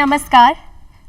नमस्कार,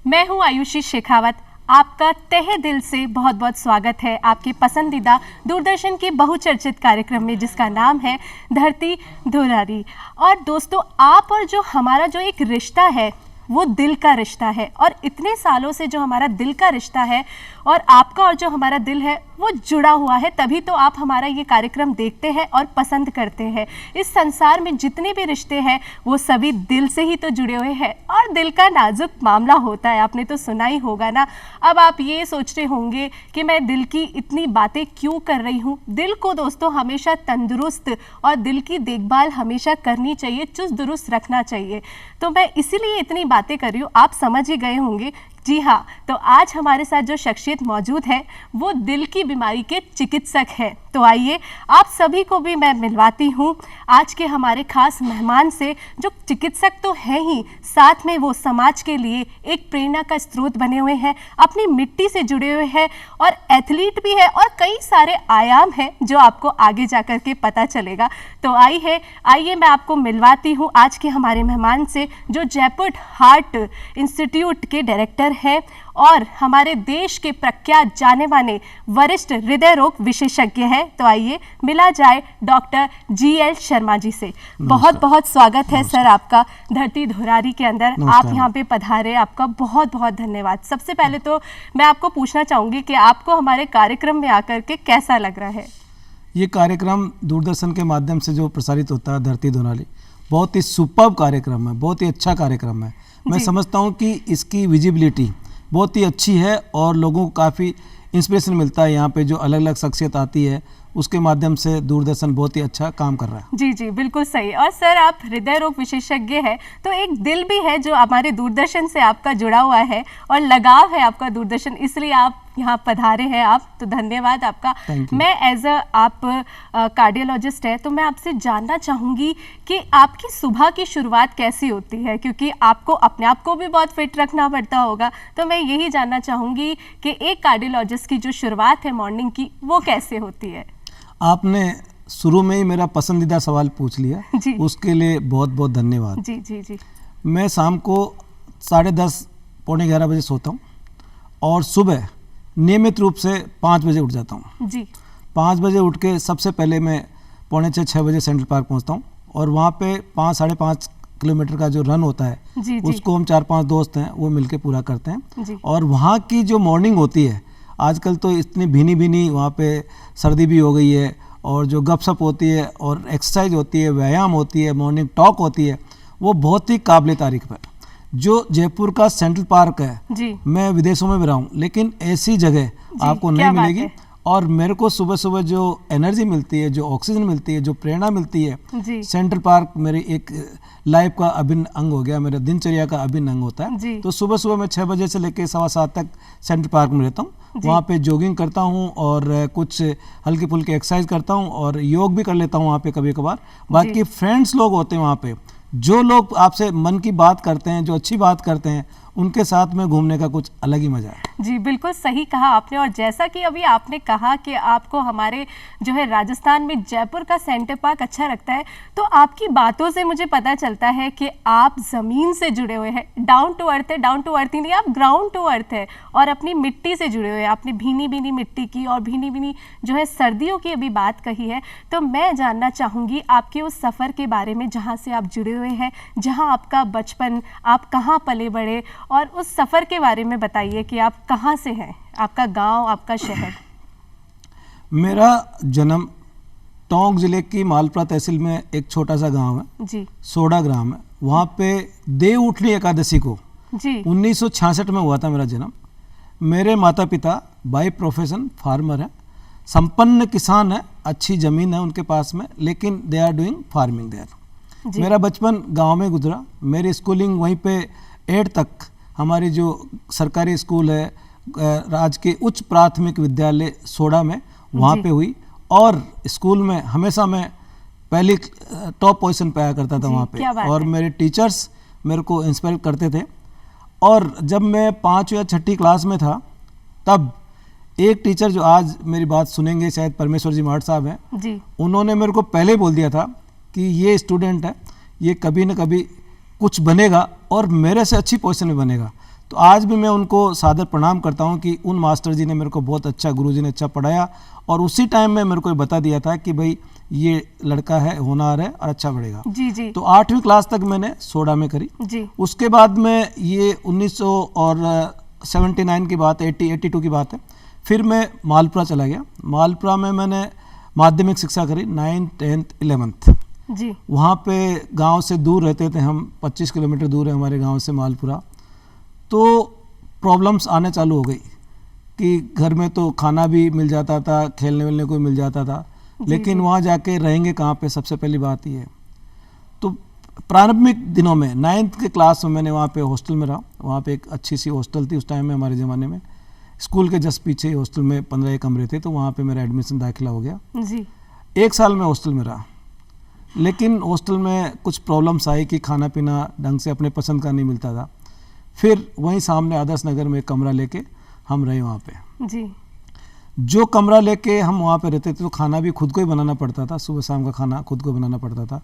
मैं हूं आयुषी शेखावत। आपका तहे दिल से बहुत बहुत स्वागत है आपके पसंदीदा दूरदर्शन के बहुचर्चित कार्यक्रम में, जिसका नाम है धरती धुरारी। और दोस्तों, आप और जो हमारा जो एक रिश्ता है वो दिल का रिश्ता है, और इतने सालों से जो हमारा दिल का रिश्ता है और आपका और जो हमारा दिल है वो जुड़ा हुआ है, तभी तो आप हमारा ये कार्यक्रम देखते हैं और पसंद करते हैं। इस संसार में जितने भी रिश्ते हैं वो सभी दिल से ही तो जुड़े हुए हैं, और दिल का नाजुक मामला होता है, आपने तो सुना ही होगा ना। अब आप ये सोच रहे होंगे कि मैं दिल की इतनी बातें क्यों कर रही हूँ। दिल को दोस्तों हमेशा तंदुरुस्त और दिल की देखभाल हमेशा करनी चाहिए, चुस्त दुरुस्त रखना चाहिए। तो मैं इसीलिए इतनी बातें कर रही हूँ, आप समझ ही गए होंगे। जी हाँ, तो आज हमारे साथ जो शख्सियत मौजूद है वो दिल की बीमारी के चिकित्सक हैं। तो आइए आप सभी को भी मैं मिलवाती हूँ आज के हमारे खास मेहमान से, जो चिकित्सक तो हैं ही, साथ में वो समाज के लिए एक प्रेरणा का स्रोत बने हुए हैं, अपनी मिट्टी से जुड़े हुए हैं, और एथलीट भी है, और कई सारे आयाम हैं जो आपको आगे जाकर के पता चलेगा। तो आइए मैं आपको मिलवाती हूँ आज के हमारे मेहमान से, जो जयपुर हार्ट इंस्टीट्यूट के डायरेक्टर है और हमारे देश के प्रख्यात जाने माने वरिष्ठ हृदय रोग विशेषज्ञ हैं। तो आइए मिला जाए डॉक्टर GL शर्मा जी से। बहुत बहुत स्वागत है सर आपका धरती धुरारी के अंदर। आप यहाँ पे पधारे, आपका बहुत बहुत धन्यवाद। सबसे पहले तो मैं आपको पूछना चाहूंगी कि आपको हमारे कार्यक्रम में आकर के कैसा लग रहा है? ये कार्यक्रम दूरदर्शन के माध्यम से जो प्रसारित होता है धरती धुरारी, बहुत ही सुपर्ब कार्यक्रम है, बहुत ही अच्छा कार्यक्रम है। मैं समझता हूँ कि इसकी विजिबिलिटी बहुत ही अच्छी है और लोगों को काफ़ी इंस्पिरेशन मिलता है। यहाँ पे जो अलग अलग शख्सियत आती है उसके माध्यम से दूरदर्शन बहुत ही अच्छा काम कर रहा है। जी जी, बिल्कुल सही। और सर, आप हृदय रोग विशेषज्ञ हैं, तो एक दिल भी है जो हमारे दूरदर्शन से आपका जुड़ा हुआ है और लगाव है आपका दूरदर्शन, इसलिए आप यहाँ पधारे हैं। आप तो धन्यवाद आपका। मैं एज आप कार्डियोलॉजिस्ट है, तो मैं आपसे जानना चाहूँगी कि आपकी सुबह की शुरुआत कैसी होती है, क्योंकि आपको अपने आप को भी बहुत फिट रखना पड़ता होगा। तो मैं यही जानना चाहूँगी कि एक कार्डियोलॉजिस्ट की जो शुरुआत है मॉर्निंग की, वो कैसे होती है? आपने शुरू में ही मेरा पसंदीदा सवाल पूछ लिया, उसके लिए बहुत बहुत धन्यवाद। जी जी जी। मैं शाम को 10:30 पौने 11 बजे सोता हूँ और सुबह नियमित रूप से 5 बजे उठ जाता हूँ जी। 5 बजे उठ के सबसे पहले मैं पौने 6 बजे सेंट्रल पार्क पहुँचता हूँ, और वहाँ पे 5-5.5 किलोमीटर का जो रन होता है जी, उसको हम 4-5 दोस्त हैं वो मिलके पूरा करते हैं जी। और वहाँ की जो मॉर्निंग होती है, आजकल तो इतनी भीनी वहाँ पे सर्दी भी हो गई है, और जो गपशप होती है और एक्सरसाइज होती है, व्यायाम होती है, मॉर्निंग टॉक होती है, वो बहुत ही काबिल तारीफ है। जो जयपुर का सेंट्रल पार्क है जी। मैं विदेशों में भी रहा हूँ, लेकिन ऐसी जगह आपको नहीं मिलेगी। और मेरे को सुबह सुबह जो एनर्जी मिलती है, जो ऑक्सीजन मिलती है, जो प्रेरणा मिलती है, सेंट्रल पार्क मेरी एक लाइफ का अभिन्न अंग हो गया, मेरे दिनचर्या का अभिन्न अंग होता है। तो सुबह सुबह मैं 6 बजे से लेकर 7:15 तक सेंट्रल पार्क में रहता हूँ। वहाँ पे जॉगिंग करता हूँ और कुछ हल्की फुल्की एक्सरसाइज करता हूँ और योग भी कर लेता हूँ वहाँ पे कभी कभार। बाकी फ्रेंड्स लोग होते हैं वहाँ पे, जो लोग आपसे मन की बात करते हैं, जो अच्छी बात करते हैं, उनके साथ में घूमने का कुछ अलग ही मजा है। जी बिल्कुल सही कहा आपने। और जैसा कि अभी आपने कहा कि आपको हमारे जो है राजस्थान में जयपुर का सेंटर पार्क अच्छा लगता है, तो आपकी बातों से मुझे पता चलता है कि आप ज़मीन से जुड़े हुए हैं, डाउन टू अर्थ है। डाउन टू अर्थ ही नहीं, आप ग्राउंड टू अर्थ है, और अपनी मिट्टी से जुड़े हुए हैं। आपने भीनी भीनी मिट्टी की और भीनी भीनी जो है सर्दियों की अभी बात कही है, तो मैं जानना चाहूँगी आपके उस सफ़र के बारे में जहाँ से आप जुड़े हुए हैं, जहाँ आपका बचपन, आप कहाँ पले बड़े, और उस सफ़र के बारे में बताइए कि आप कहाँ से हैं, आपका गांव, आपका शहर। मेरा जन्म टोंक जिले की मालपुरा तहसील में एक छोटा सा गांव है जी, सोडा ग्राम है। वहाँ पे देव उठनी एकादशी को जी 1966 में हुआ था मेरा जन्म। मेरे माता पिता बाय प्रोफेशन फार्मर हैं, संपन्न किसान है, अच्छी ज़मीन है उनके पास में, लेकिन they are doing farming there. मेरा बचपन गांव में गुजरा। मेरी स्कूलिंग वहीं पे 8 तक हमारी जो सरकारी स्कूल है, राजकीय उच्च प्राथमिक विद्यालय सोडा में, वहाँ पे हुई। और स्कूल में हमेशा मैं पहली टॉप पोजीशन पे आया करता था वहाँ पे, और मेरे टीचर्स मेरे को इंस्पायर करते थे। और जब मैं 5 या 6ठी क्लास में था, तब एक टीचर जो आज मेरी बात सुनेंगे, शायद परमेश्वर जी माट साहब हैं जी, उन्होंने मेरे को पहले बोल दिया था कि ये स्टूडेंट है, ये कभी न कभी कुछ बनेगा और मेरे से अच्छी पोजीशन में बनेगा। तो आज भी मैं उनको सादर प्रणाम करता हूं कि उन मास्टर जी ने मेरे को बहुत अच्छा, गुरुजी ने अच्छा पढ़ाया और उसी टाइम में मेरे को ये बता दिया था कि भाई ये लड़का है, होनहार है और अच्छा पढ़ेगा। जी जी। तो 8वीं क्लास तक मैंने सोडा में करी जी। उसके बाद में ये 1979 की बात है, 82 की बात है, फिर मैं मालपुरा चला गया। मालपुरा में मैंने माध्यमिक शिक्षा करी 9th 10th 11th। जी। वहाँ पे गांव से दूर रहते थे हम, 25 किलोमीटर दूर है हमारे गांव से मालपुरा। तो प्रॉब्लम्स आने चालू हो गई कि घर में तो खाना भी मिल जाता था, खेलने वेलने को मिल जाता था, लेकिन वहाँ जाके रहेंगे कहाँ पे, सबसे पहली बात ये है। तो प्रारंभिक दिनों में 9th के क्लास में मैंने वहाँ पे हॉस्टल में रहा। वहाँ पे एक अच्छी सी हॉस्टल थी उस टाइम में, हमारे ज़माने में स्कूल के जस्ट पीछे हॉस्टल में 15 कमरे थे, तो वहाँ पे मेरा एडमिशन दाखिला हो गया जी। 1 साल में हॉस्टल में रहा, लेकिन हॉस्टल में कुछ प्रॉब्लम्स आई कि खाना पीना ढंग से अपने पसंद का नहीं मिलता था। फिर वहीं सामने आदर्श नगर में एक कमरा लेके हम रहे वहाँ पे। जी। जो कमरा लेके हम वहाँ पे रहते थे तो खाना भी खुद को ही बनाना पड़ता था, सुबह शाम का खाना खुद को बनाना पड़ता था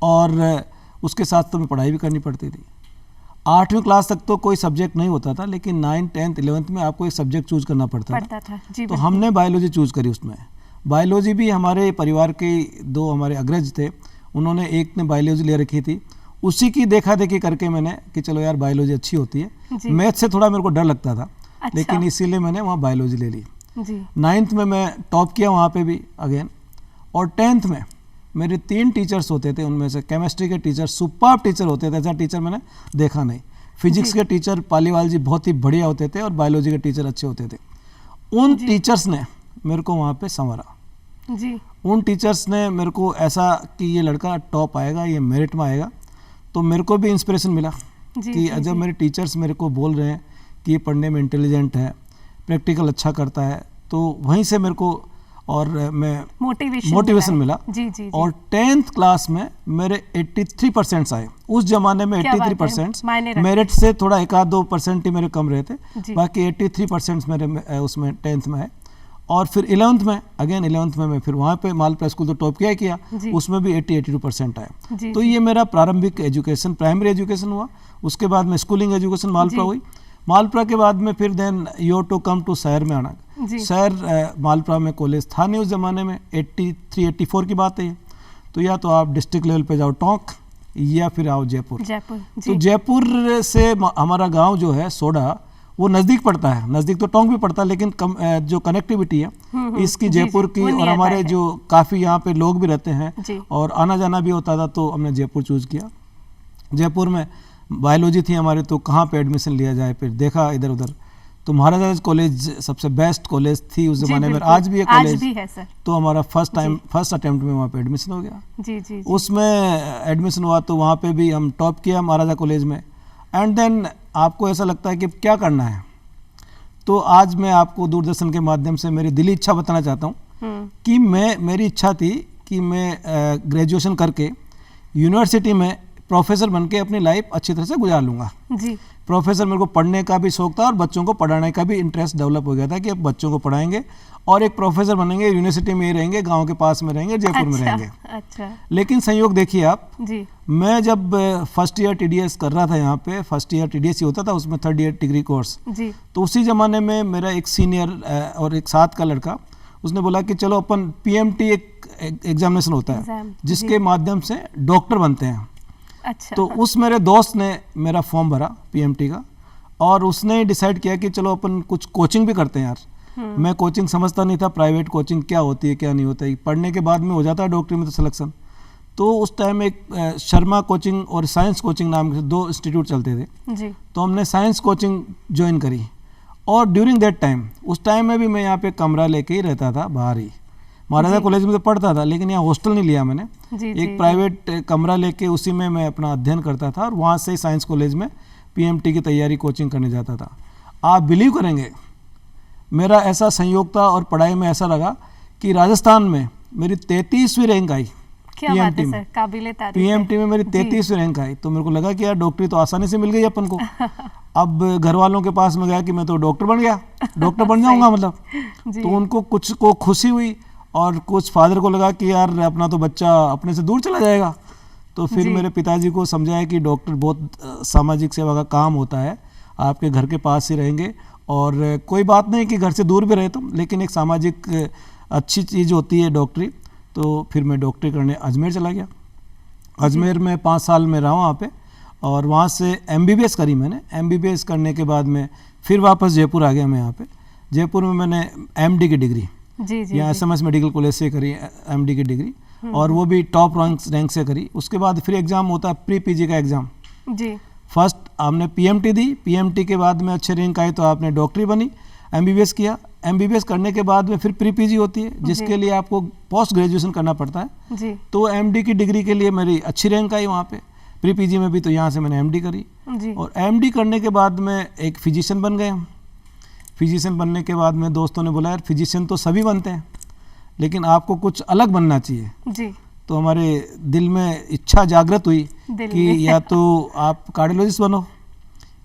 और उसके साथ तो मैं पढ़ाई भी करनी पड़ती थी। 8वीं क्लास तक तो कोई सब्जेक्ट नहीं होता था, लेकिन 9th 10th 11th में आपको एक सब्जेक्ट चूज करना पड़ता था। जी, तो हमने बायोलॉजी चूज करी उसमें। बायोलॉजी भी हमारे परिवार के 2 हमारे अग्रज थे, उन्होंने एक ने बायोलॉजी ले रखी थी, उसी की देखा देखी करके मैंने कि चलो यार बायोलॉजी अच्छी होती है। मैथ से थोड़ा मेरे को डर लगता था, अच्छा। लेकिन इसीलिए मैंने वहाँ बायोलॉजी ले ली। जी। 9th में मैं टॉप किया वहाँ पे भी अगेन। और 10th में मेरे 3 टीचर्स होते थे, उनमें से केमिस्ट्री के टीचर सुपर्ब टीचर होते थे, ऐसा टीचर मैंने देखा नहीं। फिजिक्स के टीचर पालीवाल जी बहुत ही बढ़िया होते थे और बायोलॉजी के टीचर अच्छे होते थे। उन टीचर्स ने मेरे को वहाँ पे संवारा। जी। उन टीचर्स ने मेरे को ऐसा कि ये लड़का टॉप आएगा, ये मेरिट में आएगा, तो मेरे को भी इंस्पिरेशन मिला कि जब मेरे टीचर्स मेरे को बोल रहे हैं कि ये पढ़ने में इंटेलिजेंट है, प्रैक्टिकल अच्छा करता है, तो वहीं से मेरे को और मैं मोटिवेशन मिला। जी, जी। और 10th क्लास में मेरे 83% आए। उस जमाने में 83% मेरिट से थोड़ा 1-2% ही मेरे कम रहे थे, बाकी 83% मेरे उसमें 10th में है। और फिर 11th में अगेन 11th में मैं फिर वहाँ पे मालपुरा स्कूल तो टॉप किया, उसमें भी 80-82% आए। तो ये मेरा प्रारंभिक एजुकेशन, प्राइमरी एजुकेशन हुआ। उसके बाद में स्कूलिंग एजुकेशन मालपुरा हुई। मालपुरा के बाद में फिर then you to come to शहर में आना। शहर मालपुरा में कॉलेज था नहीं उस ज़माने में, 83-84 की बात है। तो या तो आप डिस्ट्रिक्ट लेवल पे जाओ टोंक, या फिर आओ जयपुर। तो जयपुर से हमारा गांव जो है सोडा, वो नज़दीक पड़ता है, नज़दीक तो टोंक भी पड़ता है, लेकिन जो कनेक्टिविटी है इसकी जयपुर की, और हमारे जो काफ़ी यहाँ पे लोग भी रहते हैं और आना जाना भी होता था, तो हमने जयपुर चूज़ किया। जयपुर में बायोलॉजी थी हमारे, तो कहाँ पे एडमिशन लिया जाए, फिर देखा इधर उधर, तो महाराजा कॉलेज सबसे बेस्ट कॉलेज थी उस जमाने में, आज भी है कॉलेज। तो हमारा फर्स्ट अटेम्प्ट में वहाँ पे एडमिशन हो गया। जी। उसमें एडमिशन हुआ तो वहाँ पे भी हम टॉप किया महाराजा कॉलेज में। एंड देन आपको ऐसा लगता है कि क्या करना है, तो आज मैं आपको दूरदर्शन के माध्यम से मेरी दिली इच्छा बताना चाहता हूँ कि मेरी इच्छा थी कि मैं ग्रेजुएशन करके यूनिवर्सिटी में प्रोफेसर बनके अपनी लाइफ अच्छी तरह से गुजार लूँगा। जी। प्रोफेसर, मेरे को पढ़ने का भी शौक था और बच्चों को पढ़ाने का भी इंटरेस्ट डेवलप हो गया था कि अब बच्चों को पढ़ाएंगे और एक प्रोफेसर बनेंगे, यूनिवर्सिटी में ही रहेंगे, गांव के पास में रहेंगे, जयपुर में रहेंगे। अच्छा। लेकिन संयोग देखिए आप जी। मैं जब फर्स्ट ईयर TDS कर रहा था, यहाँ पे फर्स्ट ईयर TDS ही होता था, उसमें 3rd ईयर डिग्री कोर्स। तो उसी ज़माने में मेरा एक सीनियर और एक साथ का लड़का, उसने बोला कि चलो अपन PMT एक एग्जामिनेशन होता है जिसके माध्यम से डॉक्टर बनते हैं। अच्छा। तो उस मेरे दोस्त ने मेरा फॉर्म भरा PMT का, और उसने डिसाइड किया कि चलो अपन कुछ कोचिंग भी करते हैं यार। मैं कोचिंग समझता नहीं था, प्राइवेट कोचिंग क्या होती है क्या नहीं होता है, पढ़ने के बाद में हो जाता है डॉक्टरी में तो सिलेक्शन। तो उस टाइम एक शर्मा कोचिंग और साइंस कोचिंग नाम के 2 इंस्टीट्यूट चलते थे जी। तो हमने साइंस कोचिंग ज्वाइन करी, और ड्यूरिंग दैट टाइम, उस टाइम में भी मैं यहाँ पे कमरा लेके ही रहता था बाहर ही। महाराजा कॉलेज में तो पढ़ता था, लेकिन यहाँ हॉस्टल नहीं लिया मैंने, एक प्राइवेट कमरा लेके उसी में मैं अपना अध्ययन करता था, और वहाँ से साइंस कॉलेज में PMT की तैयारी कोचिंग करने जाता था। आप बिलीव करेंगे, मेरा ऐसा संयोग था और पढ़ाई में ऐसा लगा कि राजस्थान में मेरी 33वीं रैंक आई। क्या बात है सर, काबिले तारीफ है। PMT में मेरी 33वीं रैंक आई, तो मेरे को लगा कि यार डॉक्टरी तो आसानी से मिल गई अपन को। अब घर वालों के पास में गया कि मैं तो डॉक्टर बन गया, डॉक्टर बन जाऊंगा मतलब। तो उनको कुछ को खुशी हुई और कुछ फादर को लगा कि यार अपना तो बच्चा अपने से दूर चला जाएगा। तो फिर जी। मेरे पिताजी को समझाया कि डॉक्टर बहुत सामाजिक सेवा का काम होता है, आपके घर के पास ही रहेंगे और कोई बात नहीं कि घर से दूर भी रहे तुम, लेकिन एक सामाजिक अच्छी चीज़ होती है डॉक्टरी। तो फिर मैं डॉक्टरी करने अजमेर चला गया। अजमेर में 5 साल में रहा वहाँ पे और वहाँ से MBBS करी मैंने। MBBS करने के बाद में फिर वापस जयपुर आ गया मैं यहाँ पे। जयपुर में मैंने MD की डिग्री जी जी यहाँ SMS मेडिकल कॉलेज से करी, MD की डिग्री, और वो भी टॉप रैंक से करी। उसके बाद फिर एग्ज़ाम होता है प्री PG का एग्ज़ाम। जी फर्स्ट आपने PMT दी, PMT के बाद में अच्छे रैंक आई तो आपने डॉक्टरी बनी, MBBS किया। MBBS करने के बाद में फिर प्री PG होती है जिसके लिए आपको पोस्ट ग्रेजुएशन करना पड़ता है। जी तो MD की डिग्री के लिए मेरी अच्छी रैंक आई वहाँ पे प्री PG में भी, तो यहाँ से मैंने MD करी। जी और MD करने के बाद में एक फिजिशियन बन गए हम। फिजिशियन बनने के बाद में दोस्तों ने बोला यार फिजिशियन तो सभी बनते हैं लेकिन आपको कुछ अलग बनना चाहिए। जी तो हमारे दिल में इच्छा जागृत हुई दिल कि में। या तो आप कार्डियोलॉजिस्ट बनो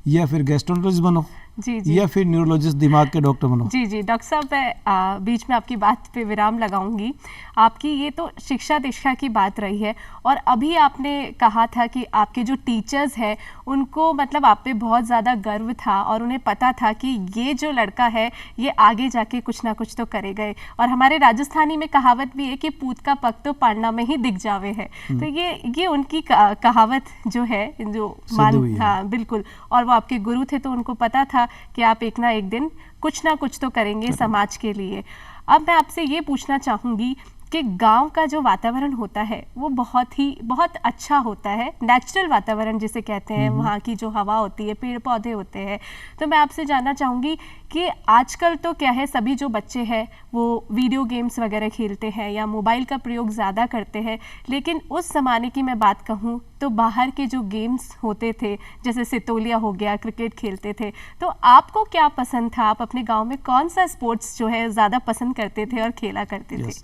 या फिर गैस्ट्रोएंटरोलॉजिस्ट बनो जी जी या फिर न्यूरोलॉजिस्ट, दिमाग के डॉक्टर बनो। जी जी डॉक्टर साहब, मैं बीच में आपकी बात पे विराम लगाऊंगी। आपकी ये तो शिक्षा दीक्षा की बात रही है और अभी आपने कहा था कि आपके जो टीचर्स हैं उनको मतलब आप पे बहुत ज़्यादा गर्व था और उन्हें पता था कि ये जो लड़का है ये आगे जाके कुछ ना कुछ तो करेगा ही। और हमारे राजस्थानी में कहावत भी है कि पूत का पग तो पाड़ना में ही दिख जावे है। तो ये उनकी कहावत जो है जो सिद्ध हुई है। हाँ बिल्कुल। और वो आपके गुरु थे तो उनको पता था कि आप एक ना एक दिन कुछ ना कुछ तो करेंगे समाज के लिए। अब मैं आपसे ये पूछना चाहूँगी कि गांव का जो वातावरण होता है वो बहुत अच्छा होता है, नेचुरल वातावरण जिसे कहते हैं, वहाँ की जो हवा होती है, पेड़ पौधे होते हैं। तो मैं आपसे जानना चाहूँगी कि आजकल तो क्या है, सभी जो बच्चे हैं वो वीडियो गेम्स वगैरह खेलते हैं या मोबाइल का प्रयोग ज़्यादा करते हैं, लेकिन उस ज़माने की मैं बात कहूँ तो बाहर के जो गेम्स होते थे जैसे सितोलिया हो गया, क्रिकेट खेलते थे। तो आपको क्या पसंद था? आप अपने गाँव में कौन सा स्पोर्ट्स जो है ज़्यादा पसंद करते थे और खेला करते थे?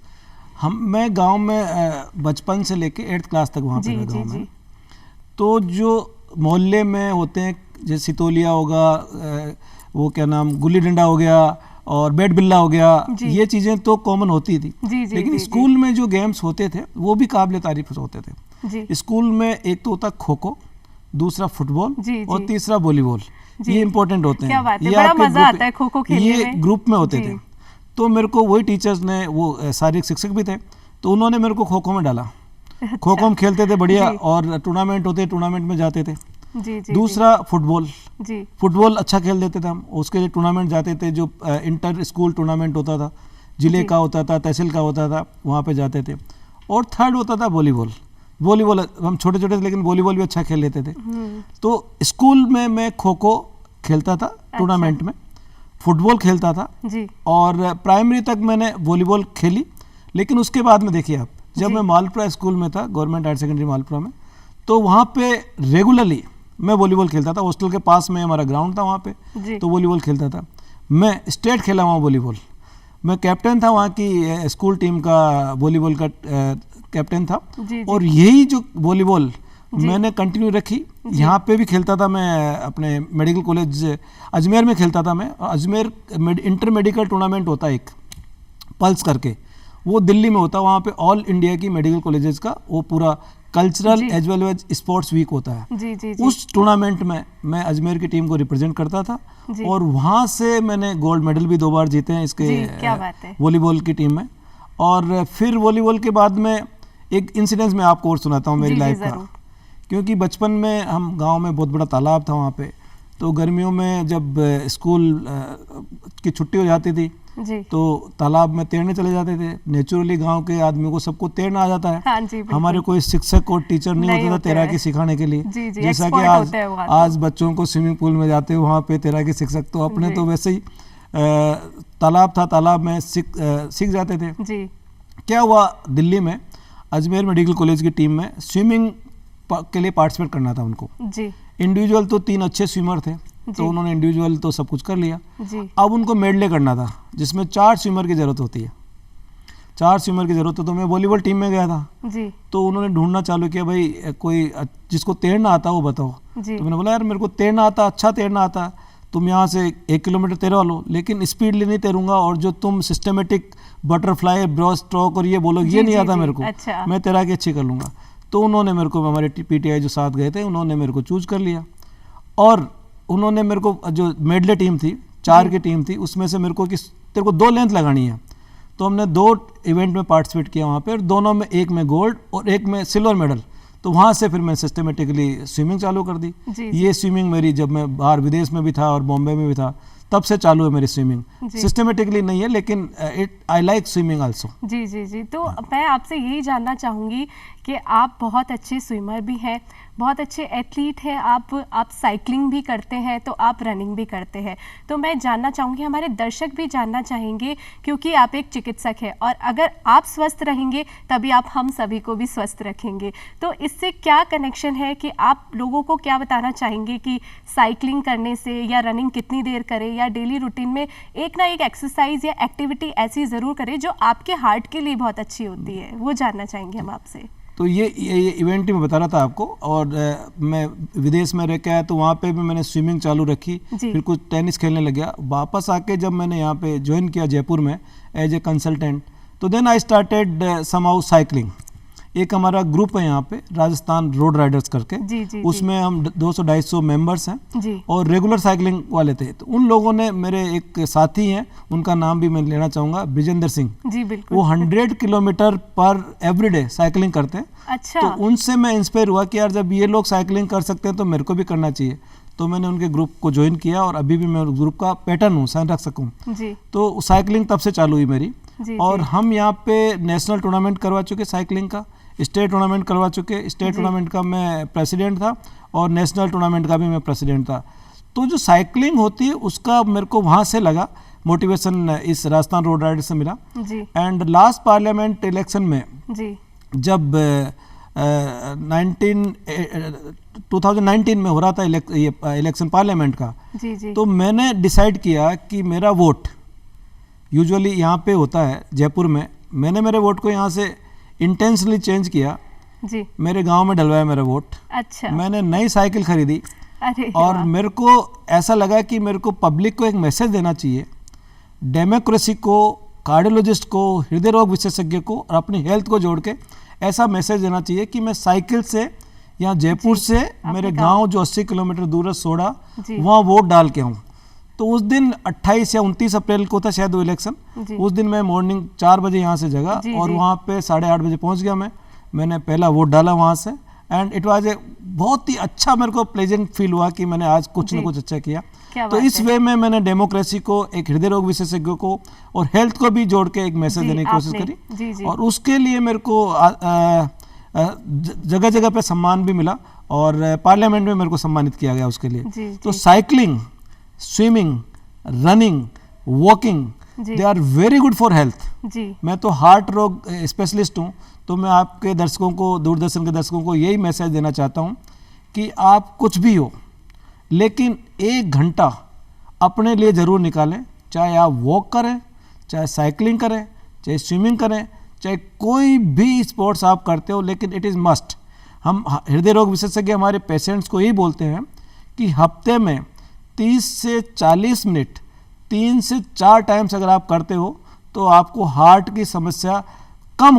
मैं गांव में बचपन से लेके 8th क्लास तक वहाँ पे जी रहा जी गाँव जी में। तो जो मोहल्ले में होते हैं जैसे सितोलिया होगा, वो क्या नाम, गुल्ली डंडा हो गया और बैट बिल्ला हो गया, जी। ये चीज़ें तो कॉमन होती थी। जी जी लेकिन जी स्कूल में जो गेम्स होते थे वो भी काबिल तारीफ होते थे। जी स्कूल में एक तो होता खो खो, दूसरा फुटबॉल जी, और जी। तीसरा वॉलीबॉल। जी। ये इंपॉर्टेंट होते हैं। क्या बात है, ये बड़ा आपके मजा ग्रुप- आता है खो खो खेलने ये में। ग्रुप में होते जी। थे। तो मेरे को वही टीचर्स ने, वो शारीरिक शिक्षक भी थे, तो उन्होंने मेरे को खो खो में डाला। खो खो हम खेलते थे बढ़िया, जी। और टूर्नामेंट होते, टूर्नामेंट में जाते थे। जी जी दूसरा फुटबॉल, जी फुटबॉल अच्छा खेल देते थे हम, उसके लिए टूर्नामेंट जाते थे। जो इंटर स्कूल टूर्नामेंट होता था, जिले जी। का होता था, तहसील का होता था, वहाँ पे जाते थे। और थर्ड होता था वॉलीबॉल। वॉलीबॉल हम छोटे छोटे थे लेकिन वॉलीबॉल भी अच्छा खेल लेते थे। तो स्कूल में मैं खो खो खेलता था टूर्नामेंट में, फुटबॉल खेलता था, जी और प्राइमरी तक मैंने वॉलीबॉल खेली। लेकिन उसके बाद में देखिए आप, जब जी। मैं मालपुरा स्कूल में था, गवर्नमेंट हायर सेकेंडरी मालपुरा में, तो वहाँ पे रेगुलरली मैं वॉलीबॉल खेलता था। हॉस्टल के पास में हमारा ग्राउंड था वहाँ पे, जी तो वॉलीबॉल खेलता था। मैं स्टेट खेला वहाँ वॉलीबॉल, मैं कैप्टन था वहाँ की स्कूल टीम का, वॉलीबॉल का कैप्टन था। जी और यही जो वॉलीबॉल जी। मैंने कंटिन्यू रखी। यहाँ पे भी खेलता था मैं, अपने मेडिकल कॉलेज अजमेर में खेलता था मैं। और अजमेर इंटर मेडिकल टूर्नामेंट होता है एक, पल्स करके, वो दिल्ली में होता है। वहाँ पे ऑल इंडिया की मेडिकल कॉलेजेस का वो पूरा कल्चरल जी। As well as sports week होता है। जी जी जी उस टूर्नामेंट में मैं अजमेर की टीम को रिप्रेजेंट करता था, जी। और वहाँ से मैंने गोल्ड मेडल भी 2 बार जीते हैं इसके जी, क्या बात है। वॉलीबॉल की टीम में। और फिर वॉलीबॉल के बाद में एक इंसिडेंस मैं आपको और सुनाता हूँ मेरी जी, जी, लाइफ का। ज़रूर। क्योंकि बचपन में हम गांव में बहुत बड़ा तालाब था वहाँ पे, तो गर्मियों में जब स्कूल की छुट्टी हो जाती थी जी तो तालाब में तैरने चले जाते थे। नेचुरली गांव के आदमियों को सबको तैरना आ जाता है। हाँ जी बिल्कुल। हमारे कोई शिक्षक और टीचर नहीं नहीं होते थे होते तैराकी हैं। सिखाने के लिए। जी, जी, जैसा कि expert आज होते हैं वहाँ तो। आज बच्चों को स्विमिंग पूल में जाते हैं वहाँ पे तैराकी शिक्षक, तो अपने जी। तो वैसे ही तालाब था, तालाब में सीख जाते थे। जी क्या हुआ, दिल्ली में अजमेर मेडिकल कॉलेज की टीम में स्विमिंग के लिए पार्टिसिपेट करना था उनको। जी इंडिविजुअल तो 3 अच्छे स्विमर थे, जी। तो उन्होंने इंडिविजुअल तो सब कुछ कर लिया। जी अब उनको मेडले करना था जिसमें 4 स्विमर की ज़रूरत होती है। 4 स्विमर की ज़रूरत है, तो मैं वॉलीबॉल टीम में गया था। जी तो उन्होंने ढूंढना चालू किया, भाई कोई जिसको तैरना आता वो बताओ। जी तो मैंने बोला यार मेरे को तैरना आता, अच्छा तैरना आता, तुम यहाँ से 1 किलोमीटर तैरवा लो, लेकिन स्पीडली नहीं तैरूंगा, और जो तुम सिस्टमेटिक बटरफ्लाई, ब्रॉड स्ट्रोक और ये बोलो, जी, ये नहीं जी, आता जी, मेरे को। अच्छा। मैं तैराकी अच्छी कर लूँगा। तो तो उन्होंने मेरे को, हमारे पीटीआई जो साथ गए थे, उन्होंने मेरे को चूज कर लिया और उन्होंने मेरे को, जो मेडले टीम थी, 4 की टीम थी, उसमें से मेरे को कि तेरे को 2 लेंथ लगानी है, तो हमने 2 इवेंट में पार्टिसिपेट किया वहाँ पे, और दोनों में, एक में गोल्ड और एक में सिल्वर मेडल। तो वहाँ से फिर मैं सिस्टमेटिकली स्विमिंग चालू कर दी। ये स्विमिंग मेरी, जब मैं बाहर विदेश में भी था और बॉम्बे में भी था, तब से चालू है मेरी स्विमिंग। सिस्टमेटिकली नहीं है, लेकिन आई लाइक स्विमिंग आल्सो। जी जी जी। तो मैं आपसे यही जानना चाहूँगी कि आप बहुत अच्छे स्विमर भी हैं, बहुत अच्छे एथलीट हैं, आप साइकिलिंग भी करते हैं, तो आप रनिंग भी करते हैं। तो मैं जानना चाहूँगी, हमारे दर्शक भी जानना चाहेंगे, क्योंकि आप एक चिकित्सक हैं और अगर आप स्वस्थ रहेंगे तभी आप हम सभी को भी स्वस्थ रखेंगे। तो इससे क्या कनेक्शन है कि आप लोगों को क्या बताना चाहेंगे कि साइकिलिंग करने से या रनिंग कितनी देर करें, या डेली रूटीन में एक ना एक एक्सरसाइज या एक्टिविटी ऐसी ज़रूर करें जो आपके हार्ट के लिए बहुत अच्छी होती है, वो जानना चाहेंगे हम आपसे। तो ये इवेंट ही मैं बता रहा था आपको, और मैं विदेश में रह के आया तो वहाँ पे भी मैंने स्विमिंग चालू रखी, फिर कुछ टेनिस खेलने लग गया। वापस आके जब मैंने यहाँ पे ज्वाइन किया जयपुर में एज ए कंसल्टेंट, तो then I started somehow cycling. एक हमारा ग्रुप है यहाँ पे, राजस्थान रोड राइडर्स करके, उसमें हम 200-250 मेंबर्स हैं और रेगुलर साइकिलिंग वाले थे। तो उन लोगों ने, मेरे एक साथी हैं, उनका नाम भी मैं लेना चाहूँगा, ब्रिजेंद्र सिंह जी, बिल्कुल। वो 100 किलोमीटर पर एवरीडे साइकिलिंग करते हैं। अच्छा। तो उनसे मैं इंस्पायर हुआ कि यार जब ये लोग साइकिलिंग कर सकते हैं तो मेरे को भी करना चाहिए। तो मैंने उनके ग्रुप को ज्वाइन किया और अभी भी मैं उस ग्रुप का पैटर्न हूँ, सहन रख सकूँ। तो साइकिलिंग तब से चालू हुई मेरी। और हम यहाँ पे नेशनल टूर्नामेंट करवा चुके साइकिलिंग का, स्टेट टूर्नामेंट करवा चुके। स्टेट टूर्नामेंट का मैं प्रेसिडेंट था और नेशनल टूर्नामेंट का भी मैं प्रेसिडेंट था। तो जो साइकिलिंग होती है उसका मेरे को वहाँ से लगा मोटिवेशन, इस राजस्थान रोड राइडर से मिला। एंड लास्ट पार्लियामेंट इलेक्शन में जब 2019 में हो रहा था इलेक्शन पार्लियामेंट का, तो मैंने डिसाइड किया कि मेरा वोट, यूजुअली यहाँ पे होता है जयपुर में, मैंने मेरे वोट को यहाँ से इंटेंशनली चेंज किया जी। मेरे गांव में डलवाया मेरा वोट। अच्छा। मैंने नई साइकिल खरीदी। अरे और मेरे को ऐसा लगा कि मेरे को पब्लिक को एक मैसेज देना चाहिए, डेमोक्रेसी को, कार्डियोलॉजिस्ट को, हृदय रोग विशेषज्ञ को और अपनी हेल्थ को जोड़ के ऐसा मैसेज देना चाहिए कि मैं साइकिल से यहाँ जयपुर से मेरे गांव जो 80 किलोमीटर दूर है सोडा, वहाँ वोट डाल के आऊँ। तो उस दिन 28 या 29 अप्रैल को था शायद वो इलेक्शन। उस दिन मैं मॉर्निंग 4 बजे यहाँ से जगा और वहाँ पे 8:30 बजे पहुँच गया। मैंने पहला वोट डाला वहाँ से, एंड इट वाज ए बहुत ही अच्छा, मेरे को प्लेजेंट फील हुआ कि मैंने आज कुछ न कुछ अच्छा किया। तो इस वे में मैंने डेमोक्रेसी को, एक हृदय रोग विशेषज्ञ को और हेल्थ को भी जोड़ के एक मैसेज देने की कोशिश करी। और उसके लिए मेरे को जगह जगह पे सम्मान भी मिला और पार्लियामेंट में मेरे को सम्मानित किया गया उसके लिए। तो cycling, swimming, running, walking, they are very good for health. मैं तो हार्ट रोग स्पेशलिस्ट हूँ, तो मैं आपके दर्शकों को, दूरदर्शन के दर्शकों को यही मैसेज देना चाहता हूँ कि आप कुछ भी हो, लेकिन 1 घंटा अपने लिए ज़रूर निकालें। चाहे आप वॉक करें, चाहे साइकिलिंग करें, चाहे स्विमिंग करें, चाहे कोई भी स्पोर्ट्स आप करते हो, लेकिन इट इज़ मस्ट। हम हृदय रोग विशेषज्ञ हमारे पेशेंट्स को यही बोलते हैं कि हफ्ते में 30 से 40 मिनट 3 से 4 टाइम्स अगर आप करते हो तो आपको हार्ट की समस्या कम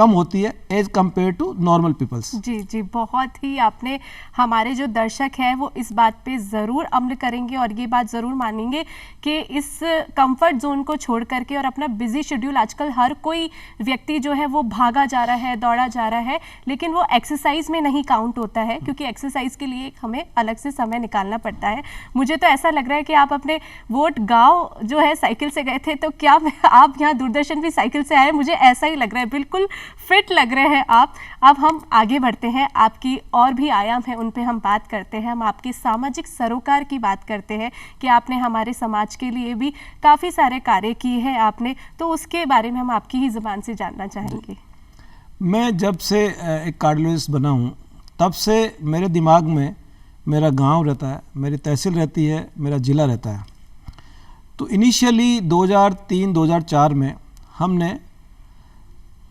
होती है as compare to normal peoples. जी जी, बहुत ही आपने, हमारे जो दर्शक हैं वो इस बात पे ज़रूर अमल करेंगे और ये बात ज़रूर मानेंगे कि इस कंफर्ट जोन को छोड़ करके और अपना बिजी शेड्यूल, आजकल हर कोई व्यक्ति जो है वो भागा जा रहा है, दौड़ा जा रहा है, लेकिन वो एक्सरसाइज में नहीं काउंट होता है, क्योंकि एक्सरसाइज के लिए हमें अलग से समय निकालना पड़ता है। मुझे तो ऐसा लग रहा है कि आप अपने वोट गाँव जो है साइकिल से गए थे, तो क्या आप यहाँ दूरदर्शन भी साइकिल से आए? मुझे ऐसा ही लग रहा है, बिल्कुल फिट लग रहे हैं आप। अब हम आगे बढ़ते हैं, आपकी और भी आयाम है उन पे हम बात करते हैं। हम आपके सामाजिक सरोकार की बात करते हैं कि आपने हमारे समाज के लिए भी काफ़ी सारे कार्य किए हैं आपने, तो उसके बारे में हम आपकी ही ज़ुबान से जानना चाहेंगे। मैं जब से एक कार्डियोलॉजिस्ट बना हूँ तब से मेरे दिमाग में मेरा गांव रहता है, मेरी तहसील रहती है, मेरा ज़िला रहता है। तो इनिशियली 2003-2004 में हमने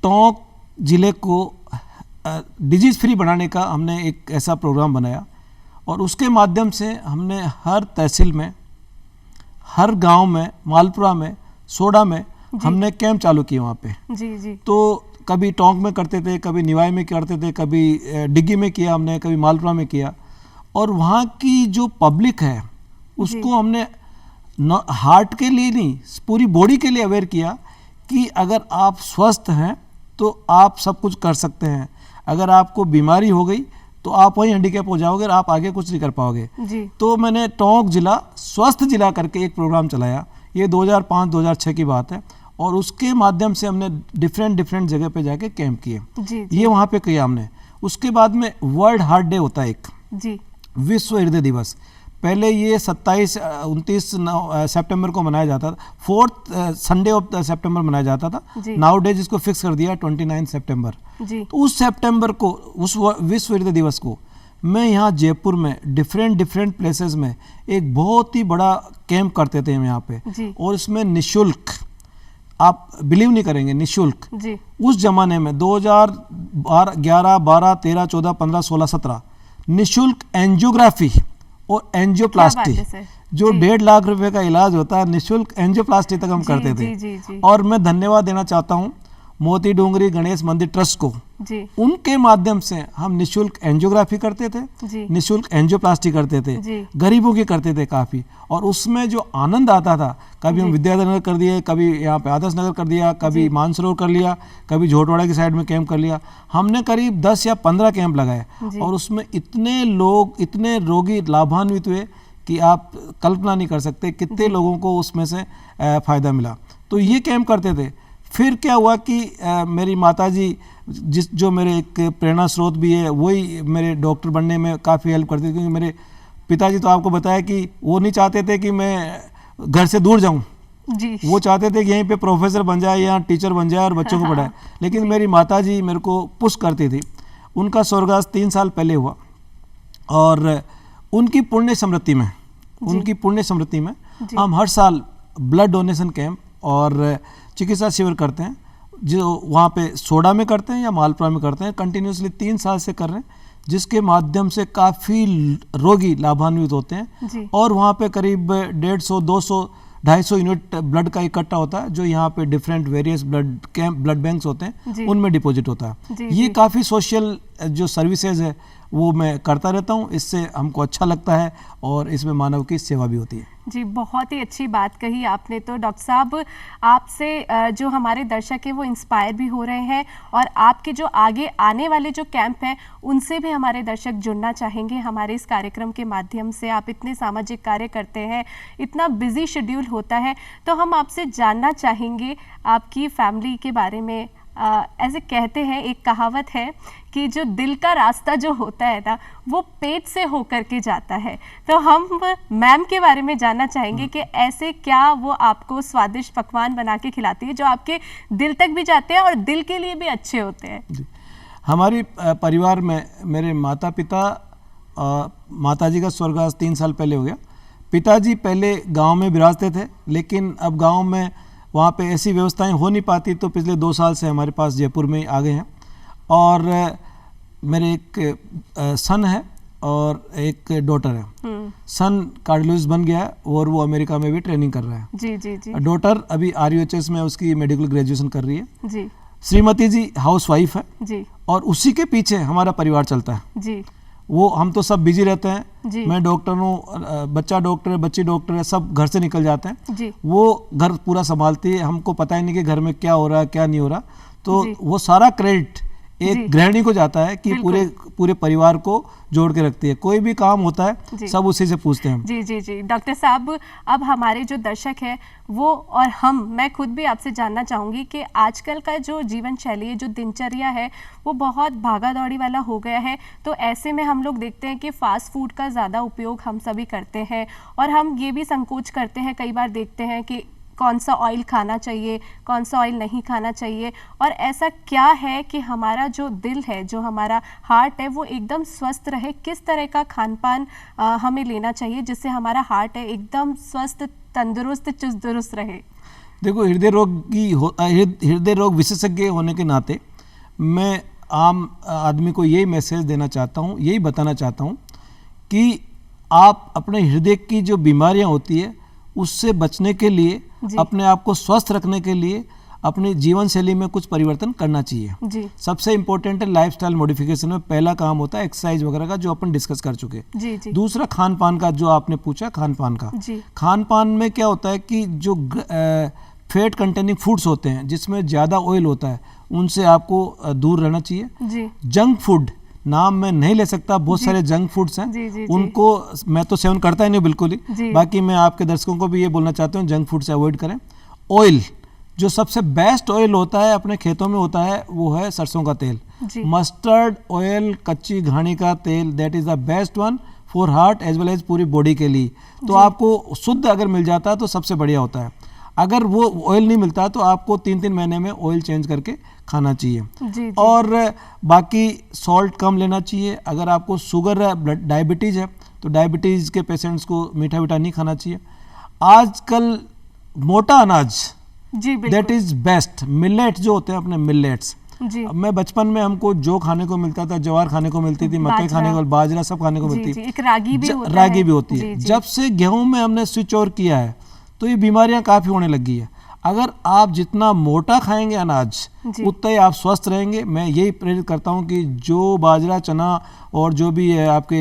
टोंक ज़िले को डिजीज़ फ्री बनाने का हमने एक ऐसा प्रोग्राम बनाया और उसके माध्यम से हमने हर तहसील में, हर गांव में, मालपुरा में, सोडा में हमने कैंप चालू किए वहाँ पे। जी जी। तो कभी टोंक में करते थे, कभी निवाई में करते थे, कभी डिग्गी में किया हमने, कभी मालपुरा में किया। और वहाँ की जो पब्लिक है उसको हमने हार्ट के लिए नहीं, पूरी बॉडी के लिए अवेयर किया कि अगर आप स्वस्थ हैं तो आप सब कुछ कर सकते हैं। अगर आपको बीमारी हो गई तो आप वहीं हैंडीकैप हो जाओगे और आप आगे कुछ नहीं कर पाओगे जी। तो मैंने टोंक जिला स्वस्थ जिला करके एक प्रोग्राम चलाया, ये 2005-2006 की बात है, और उसके माध्यम से हमने डिफरेंट जगह पे जाके कैंप किए। जी। ये वहाँ पे किया हमने। उसके बाद में वर्ल्ड हार्ट डे होता है एक, जी। विश्व हृदय दिवस। पहले ये 27-29 सितंबर को मनाया जाता था, 4th संडे ऑफ सितंबर मनाया जाता था। नाउ डे जिसको फिक्स कर दिया 29 सितंबर। तो उस सितंबर को, उस विश्व हृदय दिवस को मैं यहाँ जयपुर में डिफरेंट प्लेसेस में एक बहुत ही बड़ा कैंप करते थे हम यहाँ पे, और इसमें निशुल्क, आप बिलीव नहीं करेंगे, निशुल्क उस जमाने में 2011, 12, 13, 14, 15, 16, 17 निशुल्क एंजियोग्राफी और एंजियोप्लास्टी, जो 1.5 लाख रुपए का इलाज होता है, निशुल्क एंजियोप्लास्टी तक हम करते थे। और मैं धन्यवाद देना चाहता हूँ मोती डोंगरी गणेश मंदिर ट्रस्ट को। उनके माध्यम से हम निशुल्क एंजियोग्राफी करते थे, निशुल्क एंजियोप्लास्टी करते थे, गरीबों की करते थे काफ़ी। और उसमें जो आनंद आता था, कभी हम विद्याधर कर दिए, कभी यहाँ पे आदर्श नगर कर दिया, कभी मानसरोवर कर लिया, कभी झोटवाड़ा की साइड में कैंप कर लिया। हमने करीब 10 या 15 कैंप लगाए, और उसमें इतने लोग, इतने रोगी लाभान्वित हुए कि आप कल्पना नहीं कर सकते कितने लोगों को उसमें से फ़ायदा मिला। तो ये कैंप करते थे। फिर क्या हुआ कि मेरी माताजी, जो मेरे एक प्रेरणा स्रोत भी है, वही मेरे डॉक्टर बनने में काफ़ी हेल्प करती थी, क्योंकि मेरे पिताजी तो आपको बताया कि वो नहीं चाहते थे कि मैं घर से दूर जाऊं, वो चाहते थे कि यहीं पे प्रोफेसर बन जाए या टीचर बन जाए और बच्चों को पढ़ाए। लेकिन मेरी माताजी मेरे को पुश करती थी। उनका स्वर्गवास 3 साल पहले हुआ, और उनकी पुण्य स्मृति में हम हर साल ब्लड डोनेशन कैंप और चिकित्सा शिविर करते हैं, जो वहाँ पे सोडा में करते हैं या मालपुरा में करते हैं। कंटिन्यूसली 3 साल से कर रहे हैं, जिसके माध्यम से काफ़ी रोगी लाभान्वित होते हैं। और वहाँ पे करीब 150, 200, 250 यूनिट ब्लड का इकट्ठा होता है, जो यहाँ पे डिफरेंट वेरियस ब्लड बैंक्स होते हैं, उनमें डिपॉजिट होता है। ये काफ़ी सोशल जो सर्विसेज है वो मैं करता रहता हूँ। इससे हमको अच्छा लगता है और इसमें मानव की सेवा भी होती है। जी, बहुत ही अच्छी बात कही आपने। तो डॉक्टर साहब, आपसे जो हमारे दर्शक हैं वो इंस्पायर भी हो रहे हैं, और आपके जो आगे आने वाले जो कैंप हैं उनसे भी हमारे दर्शक जुड़ना चाहेंगे हमारे इस कार्यक्रम के माध्यम से। आप इतने सामाजिक कार्य करते हैं, इतना बिजी शेड्यूल होता है, तो हम आपसे जानना चाहेंगे आपकी फैमिली के बारे में। ऐसे कहते हैं, एक कहावत है कि जो दिल का रास्ता जो होता है ना, वो पेट से होकर के जाता है। तो हम मैम के बारे में जानना चाहेंगे कि ऐसे क्या वो आपको स्वादिष्ट पकवान बना के खिलाती है जो आपके दिल तक भी जाते हैं और दिल के लिए भी अच्छे होते हैं। हमारी परिवार में मेरे माता पिता, माताजी का स्वर्गवास 3 साल पहले हो गया। पिताजी पहले गांव में विराजते थे, लेकिन अब गांव में वहाँ पे ऐसी व्यवस्थाएं हो नहीं पाती, तो पिछले 2 साल से हमारे पास जयपुर में आ गए हैं। और मेरे एक सन है और एक डॉटर है। सन कार्डियोलॉजिस्ट बन गया है और वो अमेरिका में भी ट्रेनिंग कर रहा है। जी। डॉटर अभी RUHS में उसकी मेडिकल ग्रेजुएशन कर रही है। जी। श्रीमती जी हाउस वाइफ है जी। और उसी के पीछे हमारा परिवार चलता है जी। वो हम तो सब बिजी रहते हैं। मैं डॉक्टर हूँ, बच्चा डॉक्टर है, बच्ची डॉक्टर है, सब घर से निकल जाते हैं। वो घर पूरा संभालती है, हमको पता ही नहीं कि घर में क्या हो रहा है क्या नहीं हो रहा। तो वो सारा क्रेडिट एक गृहिणी को जाता है कि पूरे परिवार को जोड़ के रखती है। कोई भी काम होता है सब उसी से पूछते हैं। जी। डॉक्टर साहब, अब हमारे जो दर्शक है वो और मैं खुद भी आपसे जानना चाहूँगी कि आजकल का जो जीवन शैली है, जो दिनचर्या है, वो बहुत भागा दौड़ी वाला हो गया है। तो ऐसे में हम लोग देखते हैं कि फास्ट फूड का ज़्यादा उपयोग हम सभी करते हैं, और हम ये भी संकोच करते हैं, कई बार देखते हैं कि कौन सा ऑयल खाना चाहिए, कौन सा ऑयल नहीं खाना चाहिए। और ऐसा क्या है कि हमारा जो दिल है, जो हमारा हार्ट है, वो एकदम स्वस्थ रहे? किस तरह का खान पान हमें लेना चाहिए जिससे हमारा हार्ट है एकदम स्वस्थ, तंदुरुस्त, चुस्त दुरुस्त रहे? देखो, हृदय रोग विशेषज्ञ होने के नाते मैं आम आदमी को यही मैसेज देना चाहता हूँ, यही बताना चाहता हूँ कि आप अपने हृदय की जो बीमारियाँ होती है उससे बचने के लिए, अपने आप को स्वस्थ रखने के लिए अपनी जीवन शैली में कुछ परिवर्तन करना चाहिए। जी सबसे इम्पोर्टेंट है लाइफस्टाइल मॉडिफिकेशन में पहला काम होता है एक्सरसाइज वगैरह का, जो अपन डिस्कस कर चुके। जी जी दूसरा खान पान का, जो आपने पूछा खान पान का। जी खान पान में क्या होता है कि जो फैट कंटेनिंग फूड्स होते हैं जिसमें ज़्यादा ऑयल होता है, उनसे आपको दूर रहना चाहिए। जी जंक फूड, नाम मैं नहीं ले सकता, बहुत सारे जंक फूड्स हैं, जी, जी, उनको मैं तो सेवन करता ही नहीं बिल्कुल जी। ही। बाकी मैं आपके दर्शकों को भी ये बोलना चाहता हूँ, जंक फूड से अवॉइड करें। ऑयल, जो सबसे बेस्ट ऑयल होता है अपने खेतों में होता है, वो है सरसों का तेल। जी मस्टर्ड ऑयल, कच्ची घानी का तेल, that is the best one for heart as well as पूरी बॉडी के लिए। तो आपको शुद्ध अगर मिल जाता है तो सबसे बढ़िया होता है। अगर वो ऑयल नहीं मिलता तो आपको 3-3 महीने में ऑयल चेंज करके खाना चाहिए। जी जी और बाकी सॉल्ट कम लेना चाहिए। अगर आपको शुगर है, ब्लड डायबिटीज़ है, तो डायबिटीज़ के पेशेंट्स को मीठा वीठा नहीं खाना चाहिए। आजकल मोटा अनाज, जी दैट बिल्कुल इज़ बेस्ट। मिलेट्स जो होते हैं अपने मिलेट्स, जी मैं बचपन में हमको जो खाने को मिलता था, ज्वार खाने को मिलती थी, मकई खाने को, बाजरा सब खाने को जी मिलती जी एक रागी भी होता रागी है। भी होती जी है। जी जब से गेहूं में हमने स्विच ओवर किया है तो ये बीमारियां काफ़ी होने लगी है। अगर आप जितना मोटा खाएंगे अनाज, जी। उतना ही आप स्वस्थ रहेंगे। मैं यही प्रेरित करता हूं कि जो बाजरा, चना और जो भी है आपके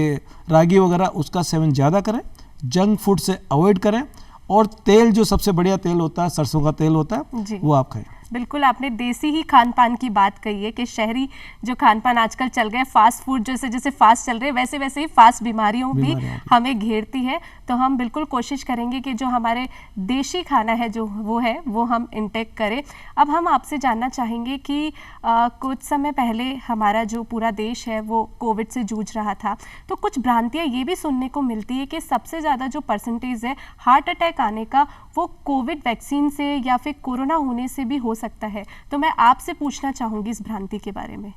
रागी वगैरह, उसका सेवन ज़्यादा करें, जंक फूड से अवॉइड करें, और तेल, जो सबसे बढ़िया तेल होता है सरसों का तेल होता जी। है, वो आप खाएं। बिल्कुल आपने देसी ही खान पान की बात कही है कि शहरी जो खान पान आजकल चल गए, फास्ट फूड जैसे जैसे फास्ट चल रहे हैं, वैसे वैसे ही फास्ट बीमारियों भी हमें घेरती है। तो हम बिल्कुल कोशिश करेंगे कि जो हमारे देशी खाना है जो वो हम इंटेक करें। अब हम आपसे जानना चाहेंगे कि कुछ समय पहले हमारा जो पूरा देश है वो कोविड से जूझ रहा था, तो कुछ भ्रांतियाँ ये भी सुनने को मिलती है कि सबसे ज़्यादा जो परसेंटेज है हार्ट अटैक आने का, वो कोविड वैक्सीन से या फिर कोरोना होने से भी हो सकता है। तो मैं आपसे पूछना चाहूंगी इस भ्रांति के बारे में।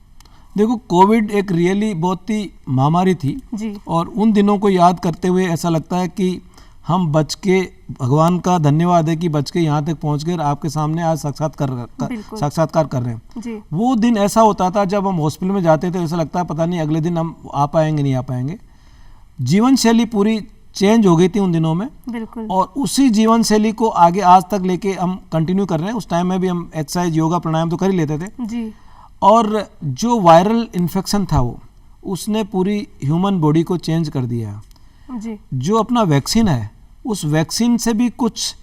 देखो, कोविड एक रियली बहुत ही महामारी थी जी और उन दिनों को याद करते हुए ऐसा लगता है कि हम बच के, भगवान का धन्यवाद है कि बच के यहाँ तक पहुँच गए, आपके सामने आज साक्षात्कार कर रहे हैं। जी वो दिन ऐसा होता था जब हम हॉस्पिटल में जाते थे, ऐसा लगता है पता नहीं अगले दिन हम आ पाएंगे नहीं आ पाएंगे। जीवन शैली पूरी चेंज हो गई थी उन दिनों में, बिल्कुल। और उसी जीवन शैली को आगे आज तक लेके हम कंटिन्यू कर रहे हैं। उस टाइम में भी हम एक्सरसाइज, योगा, प्राणायाम तो कर ही लेते थे। जी और जो वायरल इन्फेक्शन था वो, उसने पूरी ह्यूमन बॉडी को चेंज कर दिया। जी जो अपना वैक्सीन है, उस वैक्सीन से भी कुछ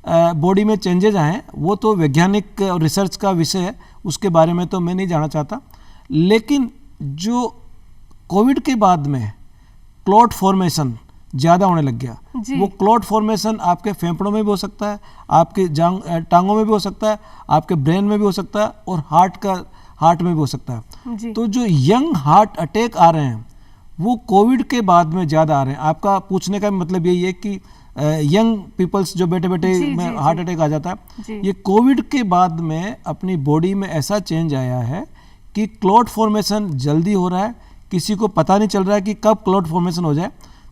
बॉडी में चेंजेज आए, वो तो वैज्ञानिक रिसर्च का विषय है, उसके बारे में तो मैं नहीं जानना चाहता। लेकिन जो कोविड के बाद में क्लॉट फॉर्मेशन ज़्यादा होने लग गया, वो क्लॉट फॉर्मेशन आपके फेफड़ों में भी हो सकता है, आपके टांगों में भी हो सकता है, आपके ब्रेन में भी हो सकता है, और हार्ट में भी हो सकता है। जी तो जो यंग हार्ट अटैक आ रहे हैं वो कोविड के बाद में ज़्यादा आ रहे हैं। आपका पूछने का मतलब यही है कि यंग पीपल्स जो बैठे में हार्ट अटैक आ जाता है, ये कोविड के बाद में अपनी बॉडी में ऐसा चेंज आया है कि क्लॉट फॉर्मेशन जल्दी हो रहा है, किसी को पता नहीं चल रहा है कि कब क्लॉट फॉर्मेशन हो जाए।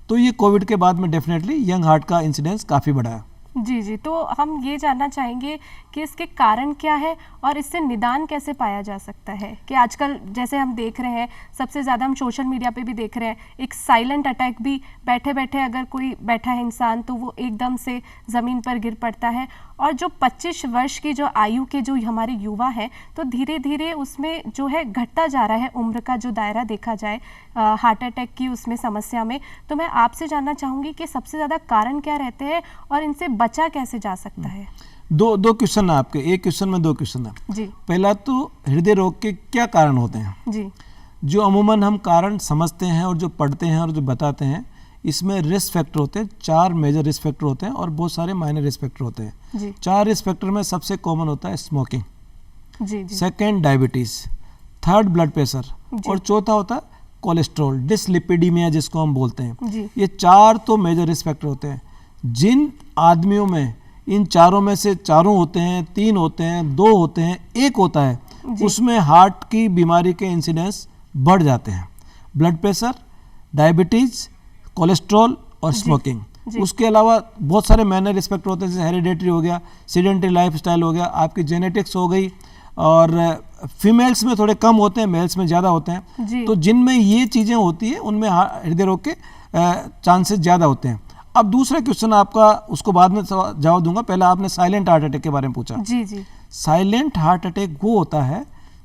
तो ये कोविड के बाद में डेफिनेटली यंग हार्ट का इंसिडेंस काफ़ी बढ़ा है। जी जी तो हम ये जानना चाहेंगे कि इसके कारण क्या है और इससे निदान कैसे पाया जा सकता है। कि आजकल जैसे हम देख रहे हैं, सबसे ज़्यादा हम सोशल मीडिया पे भी देख रहे हैं, एक साइलेंट अटैक भी, बैठे बैठे अगर कोई बैठा है इंसान तो वो एकदम से ज़मीन पर गिर पड़ता है। और जो 25 वर्ष की जो आयु के जो हमारे युवा हैं, तो धीरे धीरे उसमें जो है घटता जा रहा है उम्र का जो दायरा देखा जाए हार्ट अटैक की उसमें समस्या में। तो मैं आपसे जानना चाहूँगी कि सबसे ज़्यादा कारण क्या रहते हैं और इनसे बचा कैसे जा सकता है। दो क्वेश्चन है आपके, एक क्वेश्चन में 2 क्वेश्चन है। जी पहला तो हृदय रोग के क्या कारण होते हैं, जी जो अमूमन हम कारण समझते हैं और जो पढ़ते हैं और जो बताते हैं, इसमें रिस्क फैक्टर होते हैं। 4 मेजर रिस्क फैक्टर होते हैं और बहुत सारे माइनर रिस्क फैक्टर होते हैं। जी 4 रिस्क फैक्टर में सबसे कॉमन होता है स्मोकिंग, जी जी second diabetes, third blood pressure, जी। और चौथा होता है कोलेस्ट्रॉल, डिसलिपिडीमिया जिसको हम बोलते हैं। जी ये 4 तो मेजर रिस्क फैक्टर होते हैं। जिन आदमियों में इन चारों में से 4 होते हैं, 3 होते हैं, 2 होते हैं, 1 होता है, उसमें हार्ट की बीमारी के इंसिडेंस बढ़ जाते हैं। ब्लड प्रेशर, डायबिटीज, कोलेस्ट्रॉल और स्मोकिंग। उसके अलावा बहुत सारे माइनर रिस्क फैक्टर होते हैं, जैसे हेरिडेटरी हो गया, सीडेंटरी लाइफस्टाइल हो गया, आपकी जेनेटिक्स हो गई, और फीमेल्स में थोड़े कम होते हैं, मेल्स में ज़्यादा होते हैं। तो जिनमें ये चीज़ें होती हैं उनमें हृदय रोग के चांसेस ज़्यादा होते हैं। अब दूसरा क्वेश्चन आपका, उसको बाद में जवाब दूंगा, पहले आपने साइलेंट हार्ट अटैक के बारे में पूछा। जी जी साइलेंट हार्ट अटैक वो होता है